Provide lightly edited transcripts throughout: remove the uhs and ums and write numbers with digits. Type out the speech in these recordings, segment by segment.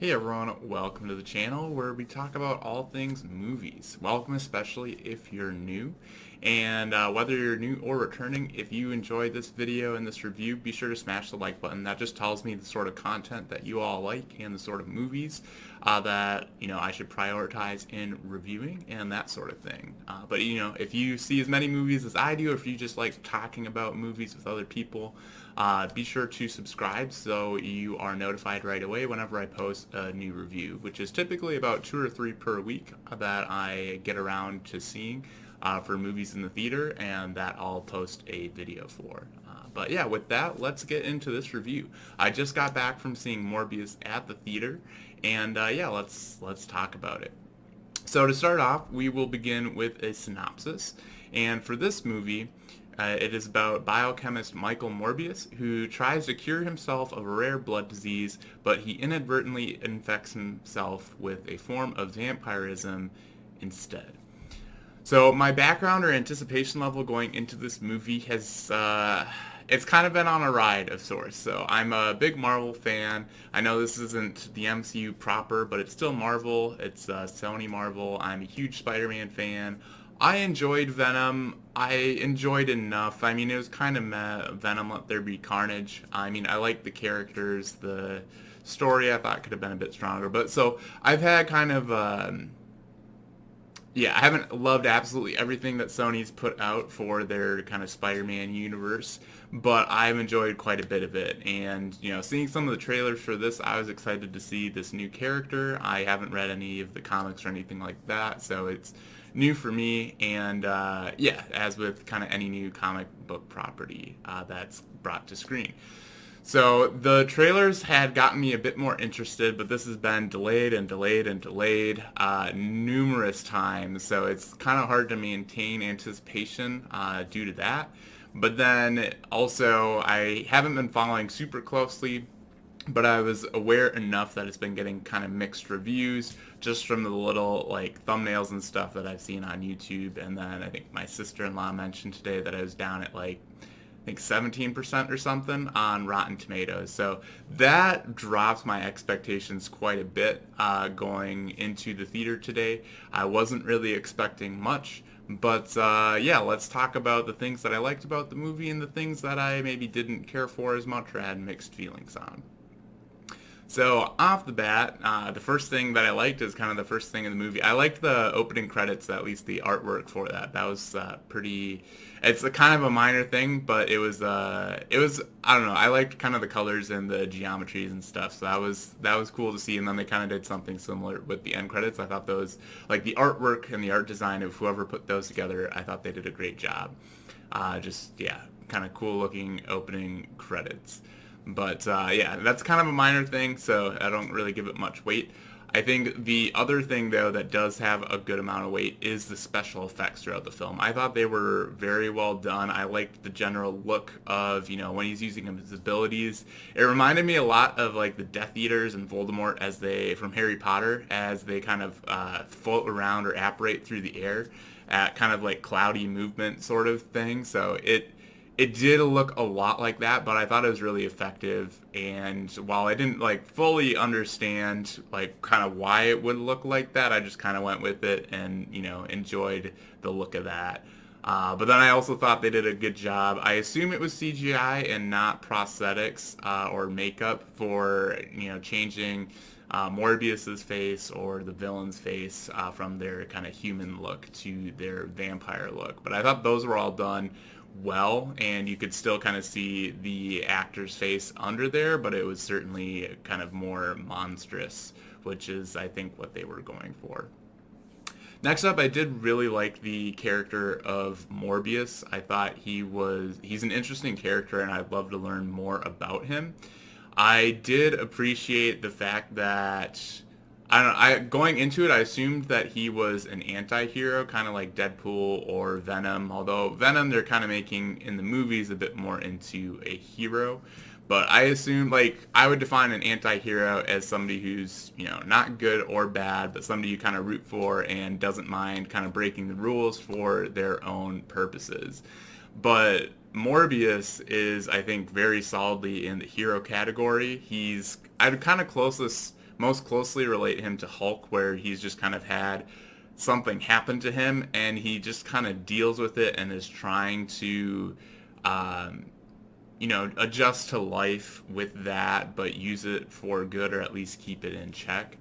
Hey everyone, welcome to the channel where we talk about all things movies. Welcome especially if you're new. And whether you're new or returning, if you enjoyed this video and this review, be sure to smash the like button. That just tells me the sort of content that you all like and the sort of movies that I should prioritize in reviewing and that sort of thing. But if you see as many movies as I do, or if you just like talking about movies with other people, be sure to subscribe so you are notified right away whenever I post a new review, which is typically about 2 or 3 per week that I get around to seeing for movies in the theater, and that I'll post a video for. But yeah, with that, let's get into this review. I just got back from seeing Morbius at the theater, and yeah, let's talk about it. So to start off, we will begin with a synopsis, and for this movie, it is about biochemist Michael Morbius, who tries to cure himself of a rare blood disease, but he inadvertently infects himself with a form of vampirism instead. So my background or anticipation level going into this movie has, it's kind of been on a ride of sorts. So I'm a big Marvel fan. I know this isn't the MCU proper, but it's still Marvel. It's Sony Marvel. I'm a huge Spider-Man fan. I enjoyed Venom. I enjoyed enough. I mean, it was kind of meh. Venom, Let There Be Carnage. I mean, I liked the characters. The story I thought could have been a bit stronger. But so I've had kind of... yeah, I haven't loved absolutely everything that Sony's put out for their kind of Spider-Man universe, but I've enjoyed quite a bit of it. And, seeing some of the trailers for this, I was excited to see this new character. I haven't read any of the comics or anything like that, so it's new for me. And, yeah, as with kind of any new comic book property that's brought to screen. So the trailers had gotten me a bit more interested, but this has been delayed and delayed and delayed numerous times. So it's kind of hard to maintain anticipation due to that. But then also I haven't been following super closely, but I was aware enough that it's been getting kind of mixed reviews just from the little like thumbnails and stuff that I've seen on YouTube. And then I think my sister-in-law mentioned today that I was down at like I think 17% or something on Rotten Tomatoes. So that drops my expectations quite a bit going into the theater today. I wasn't really expecting much, but yeah, let's talk about the things that I liked about the movie and the things that I maybe didn't care for as much or had mixed feelings on. So off the bat, the first thing that I liked is kind of the first thing in the movie. I liked the opening credits, at least the artwork for that. That was pretty. It's a kind of a minor thing, but it was. I don't know. I liked kind of the colors and the geometries and stuff. So that was cool to see. And then they kind of did something similar with the end credits. I thought those, like the artwork and the art design of whoever put those together, I thought they did a great job. Just yeah, kind of cool looking opening credits. But yeah, that's kind of a minor thing, so I don't really give it much weight. I think the other thing, though, that does have a good amount of weight is the special effects throughout the film. I thought they were very well done. I liked the general look of, when he's using his abilities. It reminded me a lot of, like, the Death Eaters and Voldemort from Harry Potter, as they kind of float around or apparate through the air at kind of, like, cloudy movement sort of thing. So it did look a lot like that, but I thought it was really effective. And while I didn't like fully understand like kind of why it would look like that, I just kind of went with it and enjoyed the look of that. But then I also thought they did a good job. I assume it was CGI and not prosthetics or makeup for changing Morbius's face or the villain's face from their kind of human look to their vampire look. But I thought those were all done well, and you could still kind of see the actor's face under there, but it was certainly kind of more monstrous, which is I think what they were going for. Next up, I did really like the character of Morbius. I thought he's an interesting character, and I'd love to learn more about him. I did appreciate the fact that going into it, I assumed that he was an anti-hero, kind of like Deadpool or Venom. Although Venom, they're kind of making in the movies a bit more into a hero. But I assumed, like, I would define an anti-hero as somebody who's, not good or bad, but somebody you kind of root for and doesn't mind kind of breaking the rules for their own purposes. But Morbius is, I think, very solidly in the hero category. I'd kind of closest most closely relate him to Hulk, where he's just kind of had something happen to him and he just kind of deals with it and is trying to um, adjust to life with that, but use it for good, or at least keep it in check.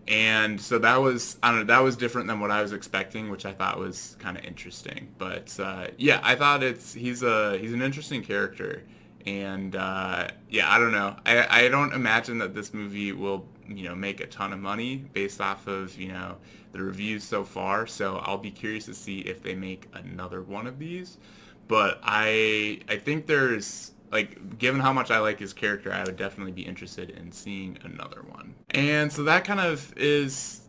And so that was, I don't know, that was different than what I was expecting, which I thought was kind of interesting. But yeah, I thought he's an interesting character, and yeah, I don't know, I don't imagine that this movie will make a ton of money based off of the reviews so far. So I'll be curious to see if they make another one of these. But I think there's, like, given how much I like his character, I would definitely be interested in seeing another one. And so that kind of is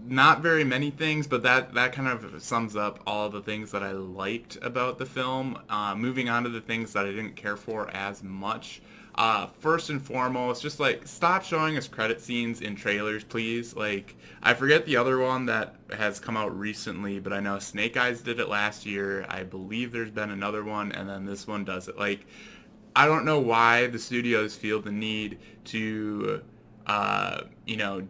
not very many things, but that kind of sums up all the things that I liked about the film. Moving on to the things that I didn't care for as much. First and foremost, just like, stop showing us credit scenes in trailers, please. Like, I forget the other one that has come out recently, but I know Snake Eyes did it last year. I believe there's been another one, and then this one does it. Like, I don't know why the studios feel the need to,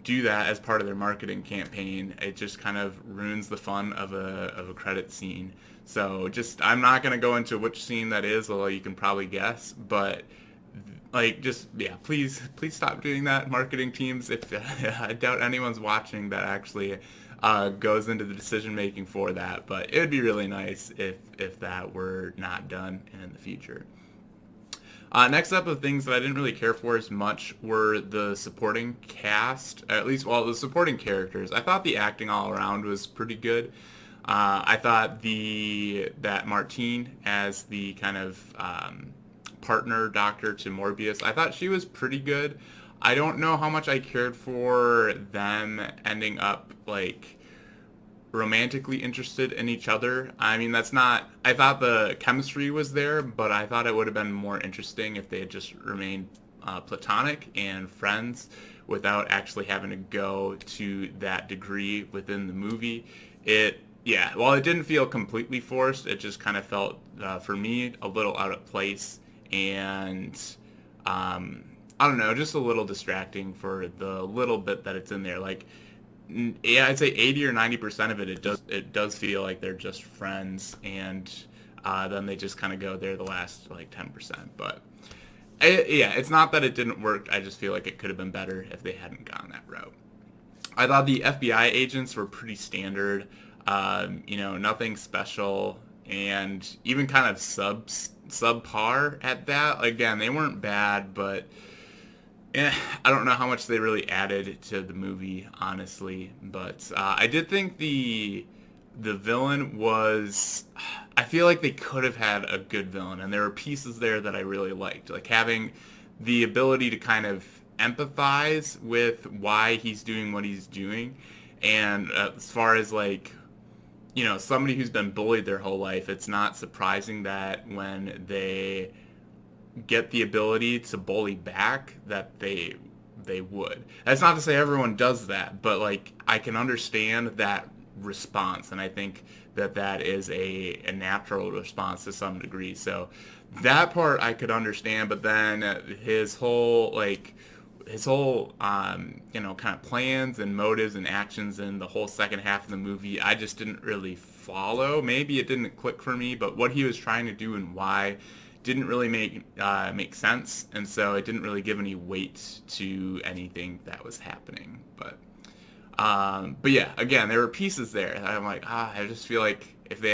do that as part of their marketing campaign. It just kind of ruins the fun of a credit scene. So I'm not going to go into which scene that is, although you can probably guess. But like, just, yeah, please stop doing that, marketing teams. If I doubt anyone's watching that actually goes into the decision making for that. But it would be really nice if that were not done in the future. Next up, of things that I didn't really care for as much were the supporting cast, at least, well, the supporting characters. I thought the acting all around was pretty good. I thought that Martine, as the kind of partner doctor to Morbius, I thought she was pretty good. I don't know how much I cared for them ending up, like, romantically interested in each other. I mean, that's not, I thought the chemistry was there, but I thought it would have been more interesting if they had just remained platonic and friends without actually having to go to that degree within the movie. While it didn't feel completely forced, it just kind of felt, for me, a little out of place, and I don't know, just a little distracting for the little bit that it's in there. Like, yeah, I'd say 80 or 90% of it does feel like they're just friends, and then they just kind of go there the last, like, 10%. But it's not that it didn't work. I just feel like it could have been better if they hadn't gone that route. I thought the FBI agents were pretty standard, nothing special, and even kind of subpar at that. Again, they weren't bad, but I don't know how much they really added to the movie, honestly. But I did think the villain was, I feel like they could have had a good villain, and there were pieces there that I really liked, like having the ability to kind of empathize with why he's doing what he's doing. And as far as, like, somebody who's been bullied their whole life, it's not surprising that when they get the ability to bully back, that they would. That's not to say everyone does that, but, like, I can understand that response, and I think that is a natural response to some degree. So that part I could understand, but then his whole kind of plans and motives and actions in the whole second half of the movie, I just didn't really follow. Maybe it didn't click for me, but what he was trying to do and why didn't really make sense, and so it didn't really give any weight to anything that was happening. But yeah, again, there were pieces there that I'm like, I just feel like if they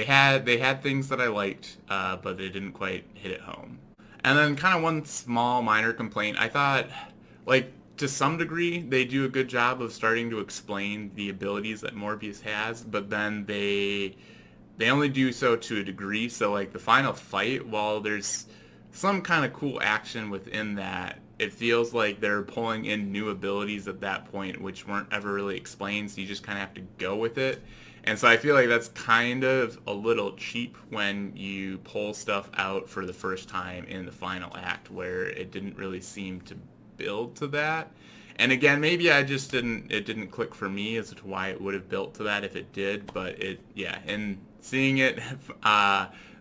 had, they had things that I liked, but they didn't quite hit it home. And then kind of one small minor complaint, I thought, like, to some degree, they do a good job of starting to explain the abilities that Morbius has, but then they only do so to a degree. So, like, the final fight, while there's some kind of cool action within that, it feels like they're pulling in new abilities at that point, which weren't ever really explained, so you just kind of have to go with it. And so I feel like that's kind of a little cheap when you pull stuff out for the first time in the final act, where it didn't really seem to build to that. And again, maybe it didn't click for me as to why it would have built to that if it did, but and seeing it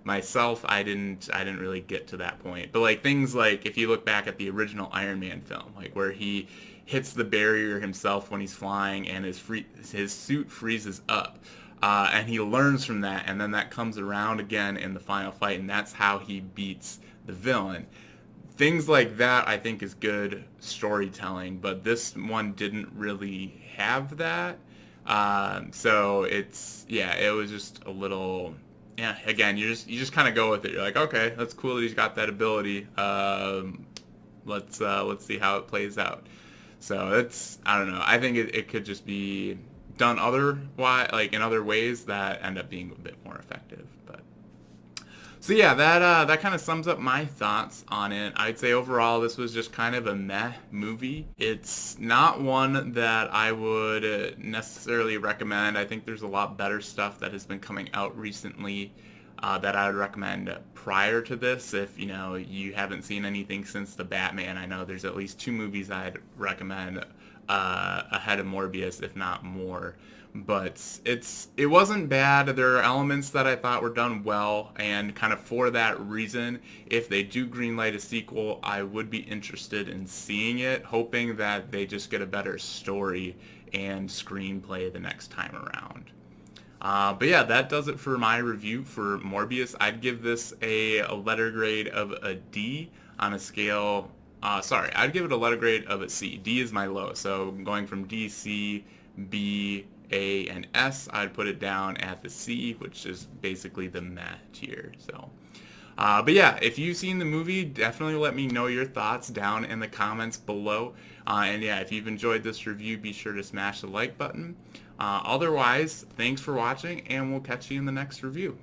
myself, I didn't really get to that point. But like things like if you look back at the original Iron Man film, like where he hits the barrier himself when he's flying and his suit freezes up. And he learns from that, and then that comes around again in the final fight, and that's how he beats the villain. Things like that I think is good storytelling, but this one didn't really have that. So it's, yeah, it was just a little, yeah. Again, you just kind of go with it. You're like, okay, that's cool that he's got that ability. Let's see how it plays out. So it's, I don't know. I think it could just be done like in other ways that end up being a bit more effective. But so yeah, that kind of sums up my thoughts on it. I'd say overall this was just kind of a meh movie. It's not one that I would necessarily recommend. I think there's a lot better stuff that has been coming out recently that I would recommend prior to this. If you haven't seen anything since the Batman, I know there's at least 2 movies I'd recommend ahead of Morbius, if not more. But it wasn't bad. There are elements that I thought were done well, and kind of for that reason, if they do greenlight a sequel, I would be interested in seeing it, hoping that they just get a better story and screenplay the next time around. But yeah, that does it for my review for Morbius. I'd give this a letter grade of a D on a scale. I'd give it a letter grade of a C. D is my low, so going from D, C, B, A, and S, I'd put it down at the C, which is basically the meh tier. So, but yeah, if you've seen the movie, definitely let me know your thoughts down in the comments below. And yeah, if you've enjoyed this review, be sure to smash the like button. Otherwise, thanks for watching, and we'll catch you in the next review.